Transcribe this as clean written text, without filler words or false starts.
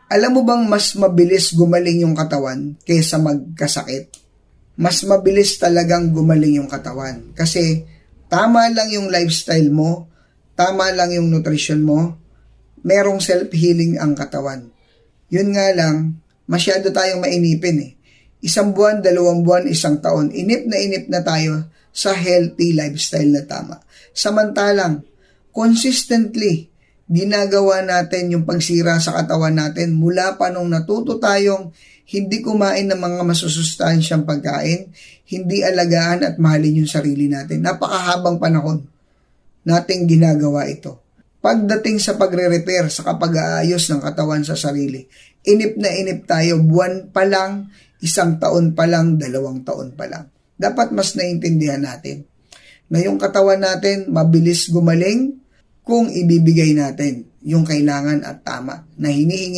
Alam mo bang mas mabilis gumaling yung katawan kaysa magkasakit? Mas mabilis talagang gumaling yung katawan. Kasi tama lang yung lifestyle mo, tama lang yung nutrition mo, merong self-healing ang katawan. Yun nga lang, masyado tayong mainipin eh. 1 buwan, 2 buwan, 1 taon, inip na tayo sa healthy lifestyle na tama. Samantalang, consistently, ginagawa natin yung pagsira sa katawan natin mula pa nung natuto tayong hindi kumain ng mga masusustansyang pagkain, hindi alagaan at mahalin yung sarili natin. Napakahabang panahon nating ginagawa ito. Pagdating sa pagre-repair, sa kapag-aayos ng katawan sa sarili, inip na inip tayo, buwan pa lang, 1 taon pa lang, 2 taon pa lang. Dapat mas naintindihan natin na yung katawan natin mabilis gumaling kung ibibigay natin yung kailangan at tama na hinihingi